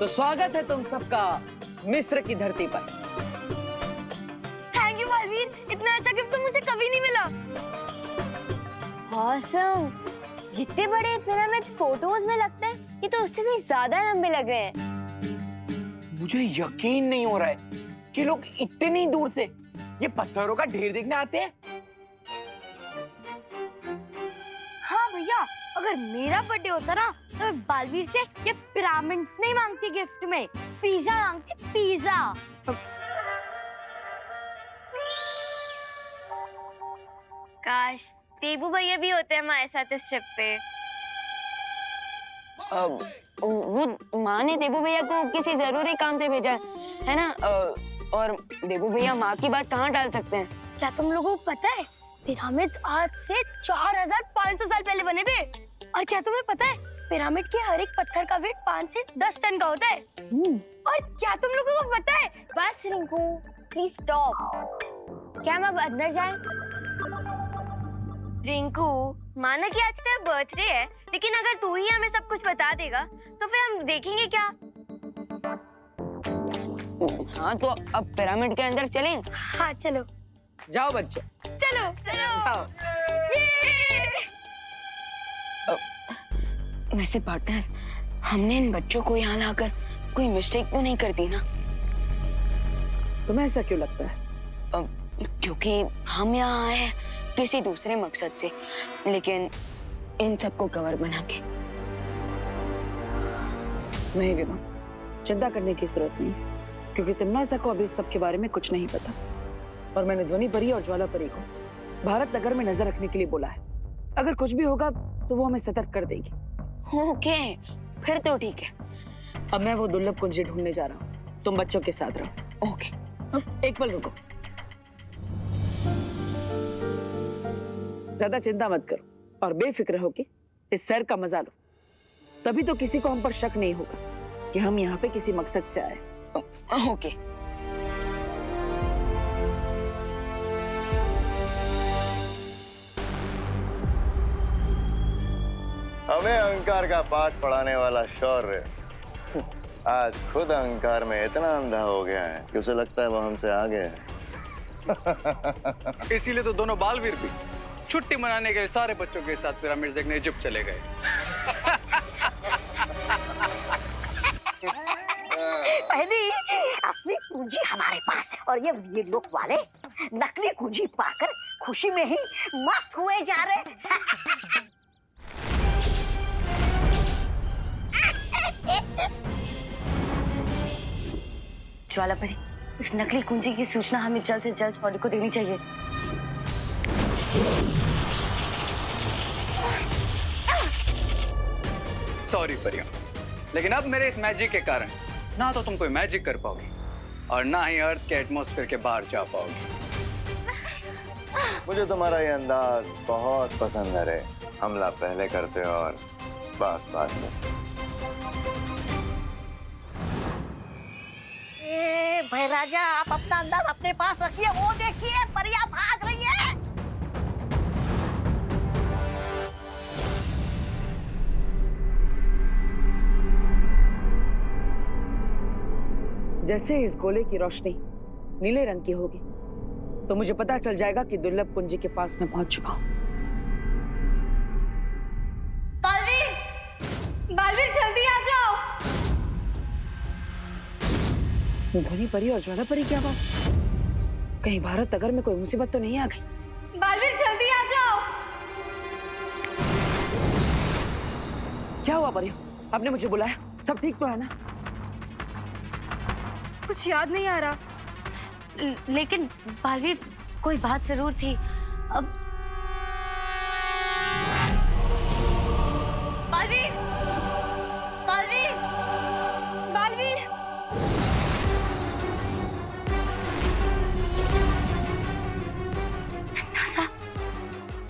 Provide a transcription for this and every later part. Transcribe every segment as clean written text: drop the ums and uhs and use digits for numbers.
तो स्वागत है तुम सबका मिस्र की धरती पर। थैंक यू बालवीर, इतना अच्छा गिफ्ट तो मुझे कभी नहीं मिला। ऑसम। जितने बड़े पिरामिड्स फोटोज में लगते हैं, ये तो उससे भी ज्यादा लंबे लग रहे हैं। मुझे यकीन नहीं हो रहा है कि लोग इतनी दूर से ये पत्थरों का ढेर देखने आते हैं। हाँ भैया, अगर मेरा बर्थडे होता ना तो मैं बालवीर से ये पिरामिड्स नहीं मांगती गिफ्ट में, पिज्जा मांगती, पिज्जा। काश देबू भैया भी होते हमारे साथ इस ट्रिप पे। वो माँ ने देबू भैया को किसी जरूरी काम से भेजा है ना, और देबू भैया माँ की बात कहाँ टाल सकते हैं। क्या तुम लोगों को पता है पिरामिड्स आज से 4500 साल पहले बने थे? और क्या तुम्हें पता है पिरामिड के हर एक पत्थर का वेट 5 से 10 टन का होता है? और क्या तुम लोगों को पता है? बस रिंकू, प्लीज स्टॉप। क्या हम अब अंदर जाएं? रिंकू, माना कि आज तेरा बर्थडे है, लेकिन अगर तू ही हमें सब कुछ बता देगा तो फिर हम देखेंगे क्या? हाँ तो अब पिरामिड के अंदर चलें? हाँ चलो। जाओ बच्चों, चलो चलो। जाओ। वैसे पार्टनर, हमने इन बच्चों को यहाँ लाकर कोई मिस्टेक तो नहीं कर दी ना? तुम्हें ऐसा क्यों लगता है? क्योंकि हम यहाँ आए हैं किसी दूसरे मकसद से, लेकिन इन सबको कवर बना के। नहीं विमा, चिंता करने की जरूरत नहीं, क्योंकि तिम्नासा को अभी इस सब के बारे में कुछ नहीं पता। और मैंने ध्वनि परी और ज्वाला परी को भारत नगर में नजर रखने के लिए बोला है। अगर कुछ भी होगा तो वो हमें सतर्क कर देगी। ओके, फिर तो ठीक है। अब मैं वो दुर्लभ कुंजी ढूंढने जा रहा हूँ, तुम बच्चों के साथ रहो। ओके। एक पल रुको, ज्यादा चिंता मत करो और बेफिक्र हो के इस सैर का मजा लो। तभी तो किसी को हम पर शक नहीं होगा कि हम यहाँ पे किसी मकसद से आए। ओके। हमें अहंकार का पाठ पढ़ाने वाला शौर्य आज खुद अहंकार में इतना अंधा हो गया है कि उसे लगता है वो हमसे आगे है। इसीलिए तो दोनों बालवीर भी छुट्टी मनाने के लिए सारे बच्चों के साथ पिरामिड देखने इजिप्ट चले गए। पहली असली कुंजी हमारे पास है और ये लोग वाले नकली कुंजी पाकर खुशी में ही मस्त हुए जा रहे हैं। ज्वाला परी, इस नकली कुंजी की सूचना हमें जल्द से जल्द शौर्य को देनी चाहिए। सॉरी परिया, लेकिन अब मेरे इस मैजिक के कारण ना तो तुम कोई मैजिक कर पाओगे और ना ही अर्थ के एटमॉस्फेयर के बाहर जा पाओगे। मुझे तुम्हारा ये अंदाज बहुत पसंद है रे। हमला पहले करते हो और बात बाद में। भाई राजा, आप अपना अंदाज अपने पास रखिए। वो देखिए परिया भाग रही है। जैसे इस गोले की रोशनी नीले रंग की होगी तो मुझे पता चल जाएगा कि दुर्लभ कुंजी के पास मैं पहुंच चुका हूं। बालवीर, बालवीर जल्दी आ जाओ। ध्वनि परी और ज्वाला परी की आवाज। कहीं भारत नगर में कोई मुसीबत तो नहीं आ गई? बालवीर जल्दी आ जाओ। क्या हुआ परी? आपने मुझे बुलाया? सब ठीक तो है ना? कुछ याद नहीं आ रहा। लेकिन बालवीर, कोई बात जरूर थी। अब बालवीर, बालवीर, बालवीर।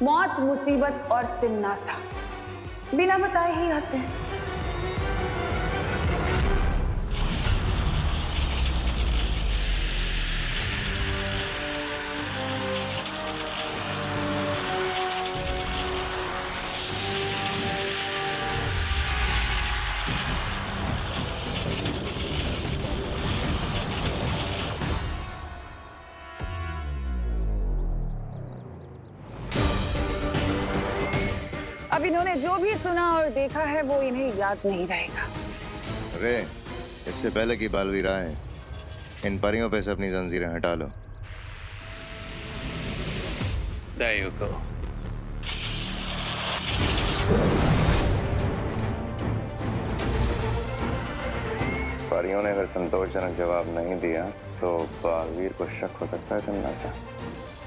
मौत, मुसीबत और तिम्नासा बिना बताए ही आते हैं। इन्होंने जो भी सुना और देखा है वो इन्हें याद नहीं रहेगा। अरे इससे पहले कि बालवीर आए, इन परियों पे से अपनी जंजीरें हटा लो। There you go. परियों ने अगर संतोषजनक जवाब नहीं दिया तो बालवीर को शक हो सकता है तन्नासा।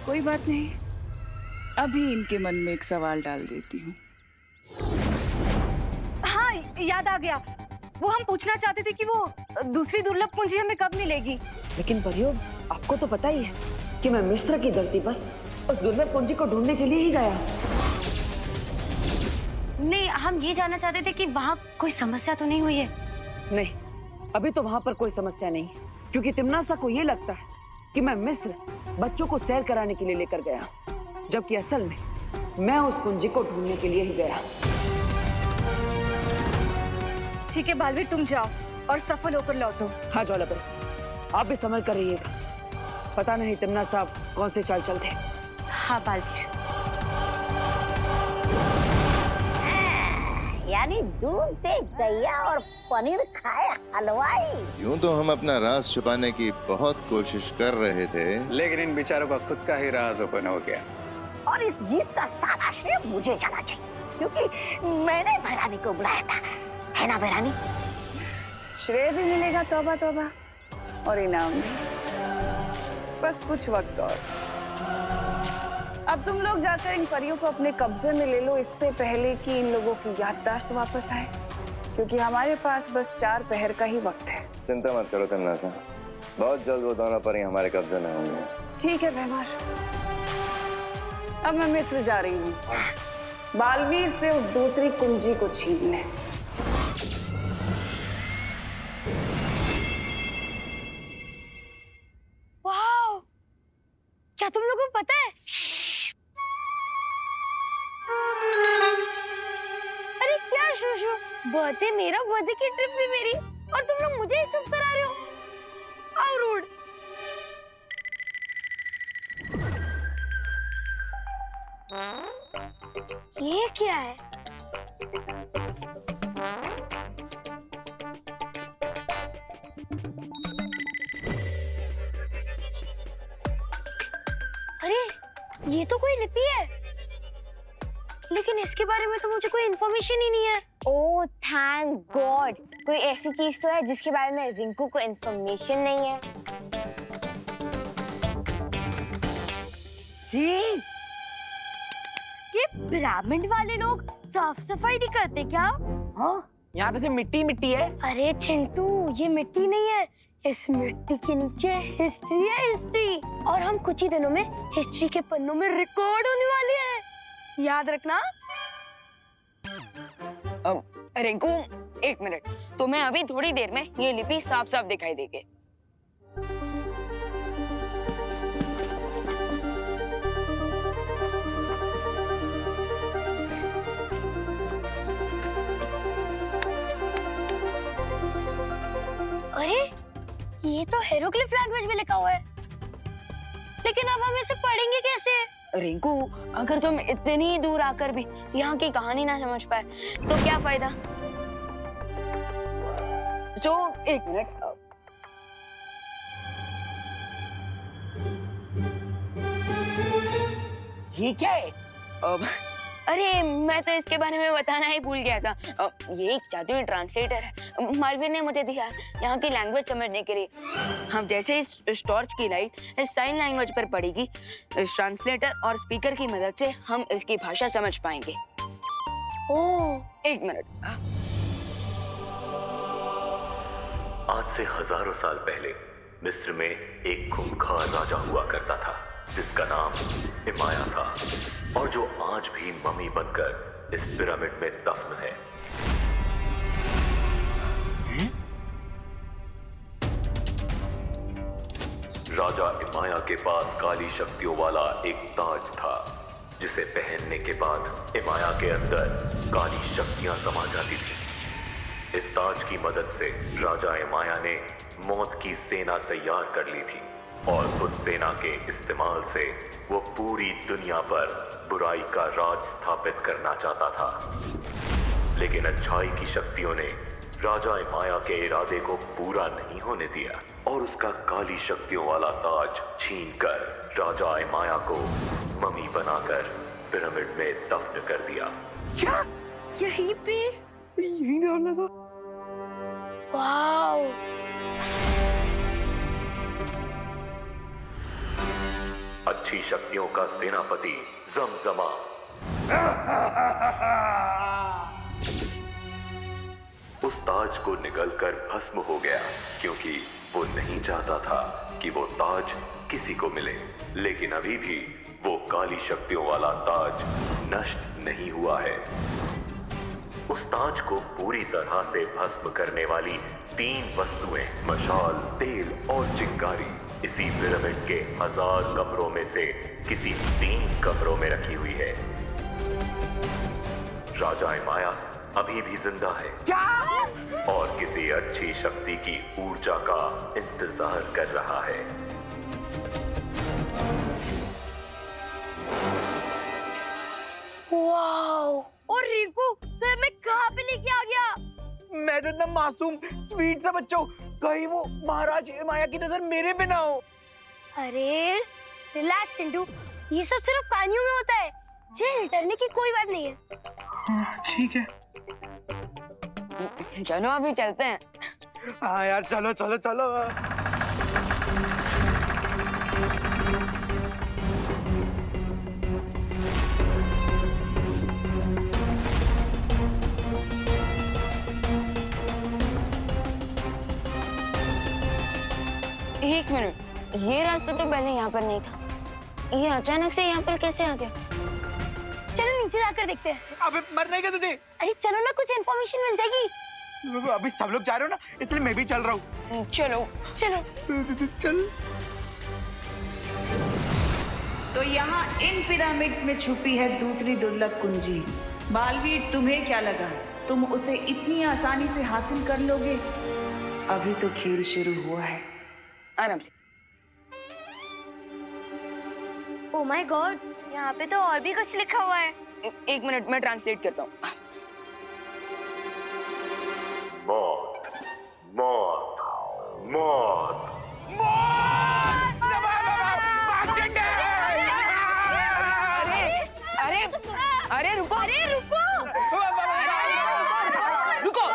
कोई बात नहीं, अभी इनके मन में एक सवाल डाल देती हूँ। हाँ, याद आ गया। वो हम पूछना चाहते थे कि वो दूसरी दुर्लभ पूंजी हमें कब मिलेगी। लेकिन परियों, आपको तो पता ही है कि मैं मिस्र की धरती पर उस दुर्लभ पूंजी को ढूंढने के लिए ही गया। नहीं, हम ये जानना चाहते थे कि वहाँ कोई समस्या तो नहीं हुई है। नहीं, अभी तो वहां पर कोई समस्या नहीं, क्योंकि तिम्नासा को ये लगता है कि मैं मिस्र बच्चों को सैर कराने के लिए लेकर गया, जबकि असल में मैं उस कुंजी को ढूंढने के लिए ही गया। ठीक है बालवीर, तुम जाओ और सफल होकर लौटो। हाँ ज्वालापरी, आप भी संभल कर रहिएगा। पता नहीं तिम्नासा कौन से चाल चलते। हाँ बालवीर। यानी दूध से गैया और पनीर खाए हलवाई। यूं तो हम अपना राज छुपाने की बहुत कोशिश कर रहे थे, लेकिन इन बेचारों का खुद का ही राज ओपन हो गया। और इस जीत का सारा श्रेय मुझे जाना चाहिए, क्योंकि मैंने भैरानी को बुलाया था, है ना भैरानी? श्रेय भी मिलेगा, तौबा तौबा, और इनाम भी। बस कुछ वक्त और। अब तुम लोग जाकर इन परियों को अपने कब्जे में ले लो, इससे पहले कि इन लोगों की याददाश्त वापस आए, क्योंकि हमारे पास बस 4 पहर का ही वक्त है। चिंता मत करो तन्नासा, बहुत जल्द वो दोनों परी हमारे कब्जे में होंगे। ठीक है भैमार, अब मैं मिस्र जा रही हूँ बालवीर से उस दूसरी कुंजी को छीनने। वाह, क्या तुम लोगों को पता है? अरे क्या शूशु, बर्थडे मेरा, बर्थडे की ट्रिप भी मेरी, और तुम लोग मुझे ही चुप करा रहे हो। How rude. ये क्या है? अरे ये तो कोई लिपि है, लेकिन इसके बारे में तो मुझे कोई इन्फॉर्मेशन ही नहीं है। ओह थैंक गॉड, कोई ऐसी चीज तो है जिसके बारे में रिंकू को इन्फॉर्मेशन नहीं है। ये पिरामिड वाले लोग साफ सफाई नहीं करते क्या? हाँ, यहाँ तो सिर्फ मिट्टी मिट्टी है। अरे चिंटू, ये मिट्टी नहीं है, इस मिट्टी के नीचे हिस्ट्री है, हिस्ट्री। और हम कुछ ही दिनों में हिस्ट्री के पन्नों में रिकॉर्ड होने वाले हैं, याद रखना। रिंकू एक मिनट, तुम्हें अभी थोड़ी देर में ये लिपि साफ साफ दिखाई देगी। अरे ये तो हेरोग्लिफ लैंग्वेज में लिखा हुआ है, लेकिन अब हम इसे पढ़ेंगे कैसे? रिंकू, अगर तुम इतनी दूर आकर भी यहाँ की कहानी ना समझ पाए तो क्या फायदा। तो एक मिनट, ये क्या है? अरे मैं तो इसके बारे में बताना ही भूल गया था। ये एक जादुई ट्रांसलेटर है, मालवीर ने मुझे दिया यहाँ की लैंग्वेज समझने के लिए। हम जैसे इस टॉर्च की लाइट इस साइन लैंग्वेज पर पड़ेगी, इस ट्रांसलेटर और स्पीकर की मदद से हम इसकी भाषा समझ पाएंगे। ओह एक मिनट। आज से हजारों साल पहले मिस्र में एक खूंखार राजा हुआ करता था जिसका नाम इमाया था, और जो आज भी मम्मी बनकर इस पिरामिड में दफन है। राजा इमाया के पास काली शक्तियों वाला एक ताज था, जिसे पहनने के बाद इमाया के अंदर काली शक्तियां समा जाती थी। इस ताज की मदद से राजा इमाया ने मौत की सेना तैयार कर ली थी, और उस सेना के इस्तेमाल से वो पूरी दुनिया पर बुराई का राज स्थापित करना चाहता था, लेकिन अच्छाई की शक्तियों ने राजा माया के इरादे को पूरा नहीं होने दिया और उसका काली शक्तियों वाला ताज छीनकर राजा माया को मम्मी बनाकर पिरामिड में दफन कर दिया। क्या? यहीं पे? यही डालना था। वाओ! अच्छी शक्तियों का सेनापति जमजमा उस ताज को निगलकर भस्म हो गया, क्योंकि वो नहीं चाहता था कि वो ताज किसी को मिले। लेकिन अभी भी वो काली शक्तियों वाला ताज नष्ट नहीं हुआ है। उस ताज को पूरी तरह से भस्म करने वाली 3 वस्तुएं, मशाल, तेल और चिंगारी, इसी पिरामिड के 1000 कमरों में से किसी 3 कमरों में रखी हुई है। राजा माया अभी भी जिंदा है। क्या? और किसी अच्छी शक्ति की ऊर्जा का इंतजार कर रहा है। वाओ! और रिंकू तो मैं कहाँ पे लेके आ गया? मैं तो इतना मासूम स्वीट सा बच्चा हूँ, कहीं वो महाराज माया की नजर मेरे पे ना हो। अरे रिलैक्स सिंधु, ये सब सिर्फ कहानियों में होता है, जेल डरने की कोई बात नहीं है। ठीक है। चलो अभी चलते हैं। हाँ यार, चलो चलो चलो। एक मिनट, ये रास्ता तो पहले यहाँ पर नहीं था, ये अचानक से यहाँ पर कैसे आ गया? चलो नीचे जाकर देखते हैं। अबे मरने का तुझे? अरे चलो ना, कुछ इन्फॉर्मेशन मिल जाएगी। अभी सब लोग जा रहे हो ना, इसलिए मैं भी चल रहा हूँ। चलो चलो चल। तो यहाँ इन पिरामिड्स में छुपी है दूसरी दुर्लभ कुंजी। बालवीर, तुम्हें क्या लगा तुम उसे इतनी आसानी से हासिल कर लोगे? अभी तो खेल शुरू हुआ है। आराम से। ओह माय गॉड, यहाँ पे तो और भी कुछ लिखा हुआ है। एक मिनट, मैं ट्रांसलेट करता हूँ। मौत, मौत, मौत। अरे रुको, रुको,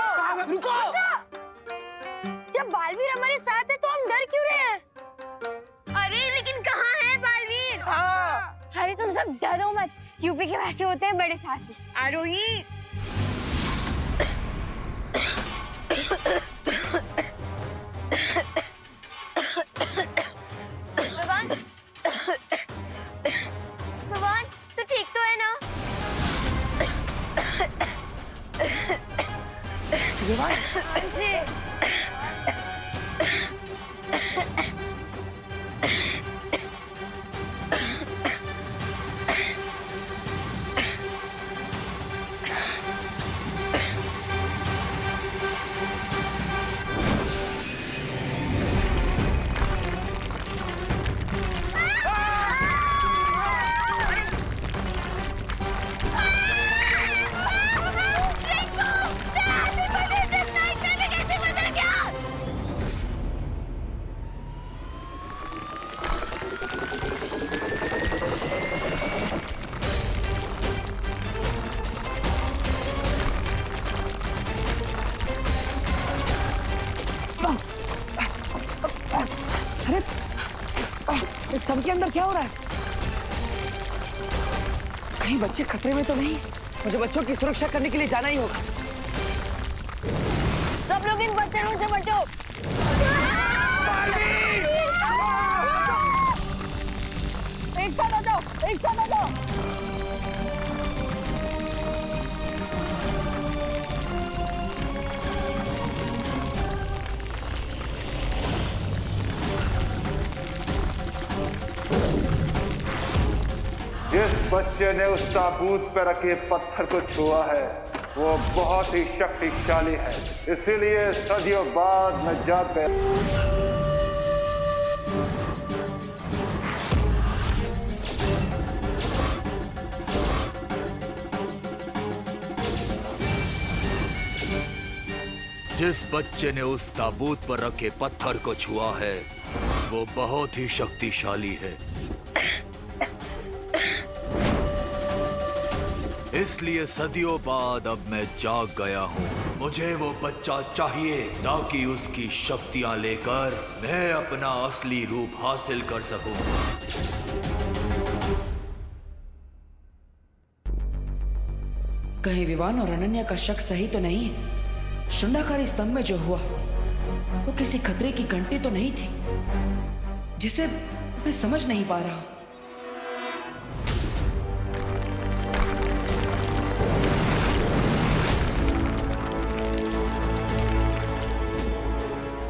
रुको। जब बालवीर हमारे साथ है तो हम डर क्यों रहे हैं? अरे लेकिन कहाँ है बालवीर? अरे तुम सब डरो मत, यूपी के वैसे होते हैं बड़े साहसी। आरोही, भगवान तो ठीक तो है ना? इस सब के अंदर क्या हो रहा है? कहीं बच्चे खतरे में तो नहीं? मुझे बच्चों की सुरक्षा करने के लिए जाना ही होगा। सब लोग इन बच्चों से बचो। एक साथ आ जाओ, एक साथ आ जाओ। जिस बच्चे ने उस ताबूत पर रखे पत्थर को छुआ है वो बहुत ही शक्तिशाली है, इसीलिए सदियों बाद नजात पे जिस बच्चे ने उस ताबूत पर रखे पत्थर को छुआ है वो बहुत ही शक्तिशाली है। इसलिए सदियों बाद अब मैं जाग गया हूँ। मुझे वो बच्चा चाहिए ताकि उसकी शक्तियाँ लेकर मैं अपना असली रूप हासिल कर सकूं। कहीं विवान और अनन्या का शक सही तो नहीं है? शुंडाकारी स्तंभ में जो हुआ वो किसी खतरे की घंटी तो नहीं थी जिसे मैं समझ नहीं पा रहा।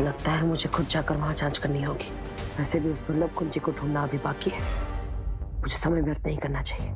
लगता है मुझे खुद जाकर वहां जांच करनी होगी। वैसे भी उस दुर्लभ कुंजी को ढूंढना अभी बाकी है। मुझे समय व्यर्थ नहीं करना चाहिए।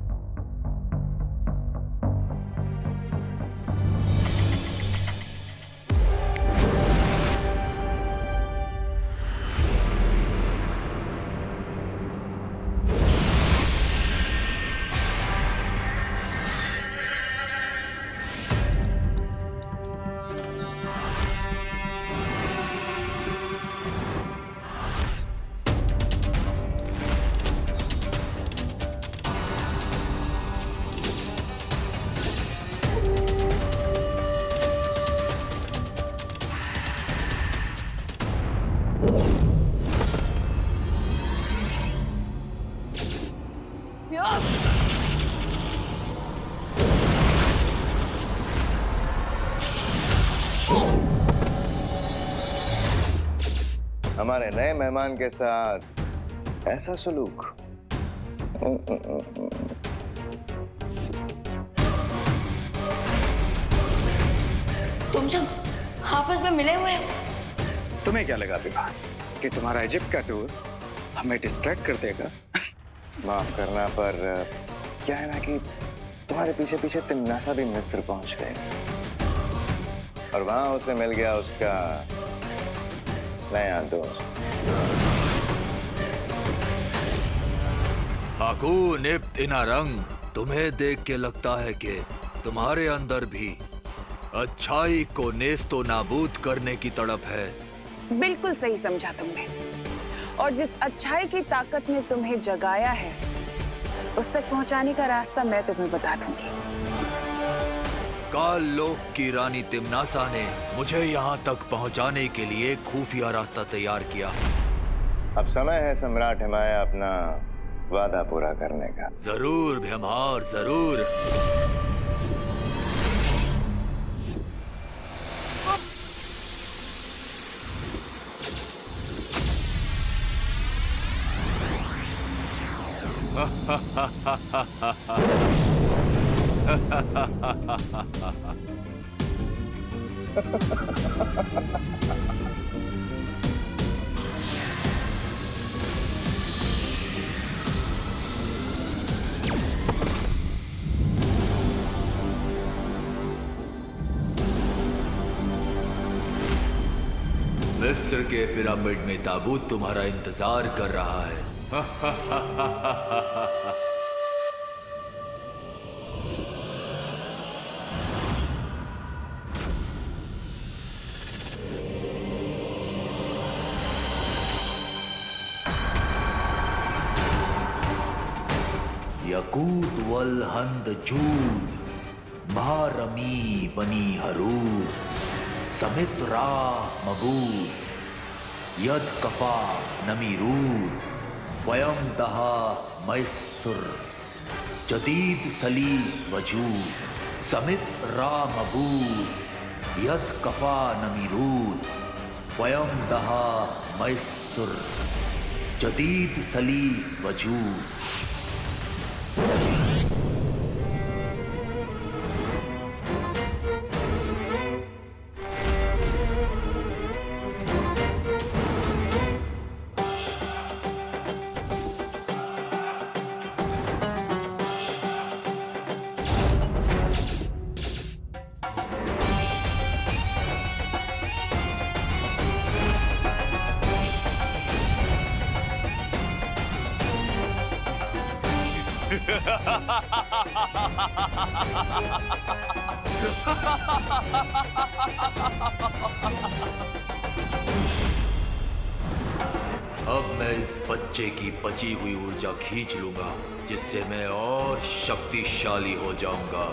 हमारे नए मेहमान के साथ ऐसा सलूक। तुम जब आपस में मिले हुए हो, तुम्हें क्या लगा विभा कि तुम्हारा इजिप्ट का टूर हमें डिस्ट्रैक्ट कर देगा? माफ करना, पर क्या है ना कि तुम्हारे पीछे पीछे तिम्नासा भी मिस्र पहुंच गए और वहां उसे मिल गया उसका नया दोस्त। हाकून इब्न इनारंग, तुम्हें देख के लगता है कि तुम्हारे अंदर भी अच्छाई को नेस्तो नाबूद करने की तड़प है। बिल्कुल सही समझा तुमने। और जिस अच्छाई की ताकत ने तुम्हें जगाया है उस तक पहुंचाने का रास्ता मैं तुम्हें बता दूंगी। काल लोक की रानी तिम्नासा ने मुझे यहाँ तक पहुँचाने के लिए खुफिया रास्ता तैयार किया। अब समय है सम्राट हिमाया अपना वादा पूरा करने का। जरूर भ्यमहार, जरूर। मिस्र के पिरामिड में ताबूत तुम्हारा इंतजार कर रहा है। यकूत वल हंद जूद, महारमी बनी हरूद, समित्रा मबूद, यद कफा नमीरूद, वयम दहा मैसुर, जदीद सली वजूद, समित्रा मबूद, यद कफा नमीरूद, वयम दहा मैसुर, जदीद सली वजूद। अब मैं इस बच्चे की बची हुई ऊर्जा खींच लूंगा, जिससे मैं और शक्तिशाली हो जाऊंगा।